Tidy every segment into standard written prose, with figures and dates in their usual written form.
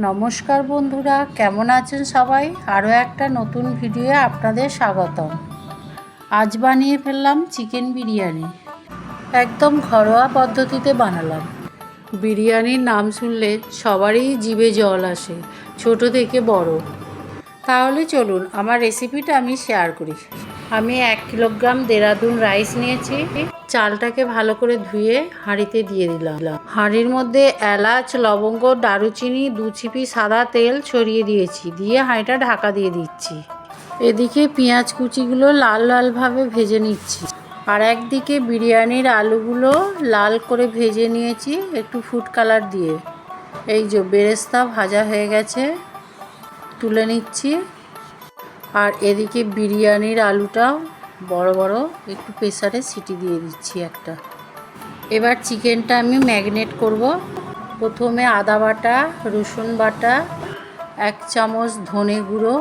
নমস্কার বন্ধুরা, কেমন আছেন সবাই? আরও একটা নতুন ভিডিওয়ে আপনাদের স্বাগতম। আজ বানিয়ে ফেললাম চিকেন বিরিয়ানি। একদম ঘরোয়া পদ্ধতিতে বানালাম। বিরিয়ানির নাম শুনলে সবারই জিভে জল আসে, ছোট থেকে বড়। তাহলে চলুন আমার রেসিপিটা আমি শেয়ার করি। আমি 1 কিলোগ্রাম দেরাদুন রাইস নিয়েছি। চালটাকে ভালো করে ধুয়ে হাঁড়িতে দিয়ে দিলাম। হাঁড়ির মধ্যে এলাচ, লবঙ্গ, দারুচিনি, 2 চিপি সাদা তেল ছড়িয়ে দিয়েছি। দিয়ে হাঁড়িটা ঢাকা দিয়ে দিচ্ছি। এদিকে পেঁয়াজ কুচিগুলো লাল লালভাবে ভেজে নিচ্ছি। আর একদিকে বিরিয়ানির আলুগুলো লাল করে ভেজে নিয়েছি একটু ফুড কালার দিয়ে। এই যে বেরেস্তা ভাজা হয়ে গেছে, তুলে নিচ্ছি। আর এদিকে বিরিয়ানির আলুটাও বড় বড় একটু প্রেসারে সিটি দিয়ে দিচ্ছি একটা। এবার চিকেনটা আমি ম্যারিনেট করব। প্রথমে আদা বাটা, রসুন বাটা, 1 চামচ ধনে গুঁড়ো,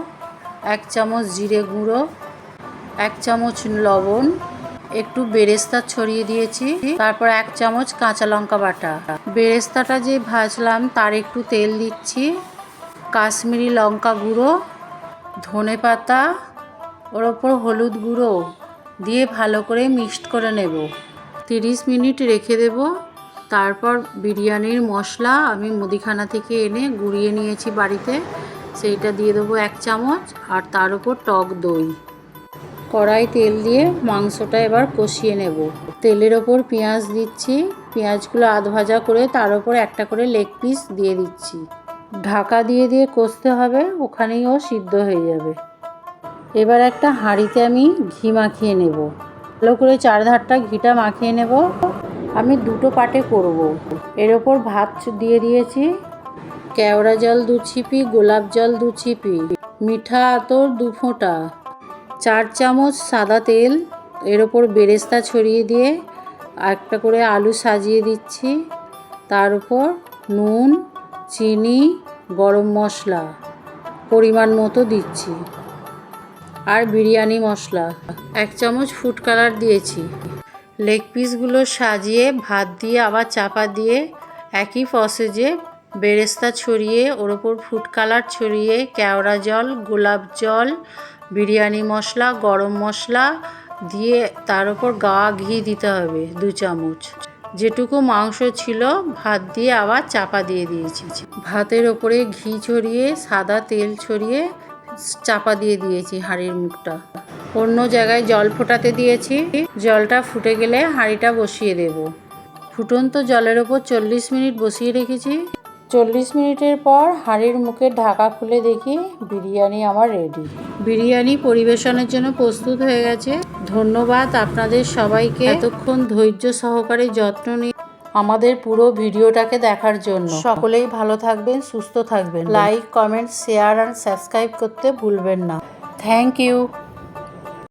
1 চামচ জিরে গুঁড়ো, 1 চামচ লবণ, একটু বেরেস্তা ছড়িয়ে দিয়েছি। তারপর 1 চামচ কাঁচা লঙ্কা বাটা। বেরেস্তাটা যে ভাজলাম তার একটু তেল দিচ্ছি, কাশ্মীরি লঙ্কা গুঁড়ো, ধনে পাতা, ওর ওপর হলুদ গুঁড়ো দিয়ে ভালো করে মিক্সড করে নেব। 30 মিনিট রেখে দেব। তারপর বিরিয়ানির মশলা আমি মুদিখানা থেকে এনে গুঁড়িয়ে নিয়েছি বাড়িতে, সেইটা দিয়ে দেবো 1 চামচ। আর তার উপর টক দই। কড়াই তেল দিয়ে মাংসটা এবার কষিয়ে নেব। তেলের ওপর পেঁয়াজ দিচ্ছি, পেঁয়াজগুলো আধ ভাজা করে তার উপর একটা করে লেগ পিস দিয়ে দিচ্ছি। ঢাকা দিয়ে দিয়ে কষতে হবে, ওখানেই ও সিদ্ধ হয়ে যাবে। এবার একটা হাঁড়িতে আমি ঘি মাখিয়ে নেব। ভালো করে চারধারটা ঘিটা মাখিয়ে নেব। আমি 2টো পার্টে করব। এর ওপর ভাত দিয়ে দিয়েছি, কেওড়া জল 2 ছিপি, গোলাপ জল 2 ছিপি, মিঠা আতর 2 ফোঁটা, 4 চামচ সাদা তেল। এর ওপর বেরেস্তা ছড়িয়ে দিয়ে একটা করে আলু সাজিয়ে দিচ্ছি। তার উপর নুন, চিনি, গরম মশলা পরিমাণ মতো দিচ্ছি। আর বিরিয়ানি মশলা 1 চামচ ফুড কালার দিয়েছি। লেগ পিসগুলো সাজিয়ে ভাত দিয়ে আবার চাপা দিয়ে একই প্রসেসে বেরেস্তা ছড়িয়ে ওর ওপর ফুড কালার ছড়িয়ে কেওড়া জল, গোলাপ জল, বিরিয়ানি মশলা, গরম মশলা দিয়ে তার ওপর গাওয়া ঘি দিতে হবে 2 চামচ। যেটুকু মাংস ছিল ভাত দিয়ে আবার চাপা দিয়ে দিয়েছি। ভাতের ওপরে ঘি ছড়িয়ে সাদা তেল ছড়িয়ে চাপা দিয়ে দিয়েছি হাঁড়ির মুখটা। অন্য জায়গায় জল ফোটাতে দিয়েছি। জলটা ফুটে গেলে হাঁড়িটা বসিয়ে দেব। ফুটন্ত জলের ওপর 40 মিনিট বসিয়ে রেখেছি। 40 মিনিটের পর হাঁড়ির মুখের ঢাকা খুলে দেখি বিরিয়ানি আমার রেডি। বিরিয়ানি পরিবেশনের জন্য প্রস্তুত হয়ে গেছে। ধন্যবাদ আপনাদের সবাইকে এতক্ষণ ধৈর্য সহকারে যত্ন নিয়ে আমাদের পুরো ভিডিওটাকে দেখার জন্য। সকলেই ভালো থাকবেন, সুস্থ থাকবেন। লাইক, কমেন্ট, শেয়ার আর সাবস্ক্রাইব করতে ভুলবেন না। Thank you.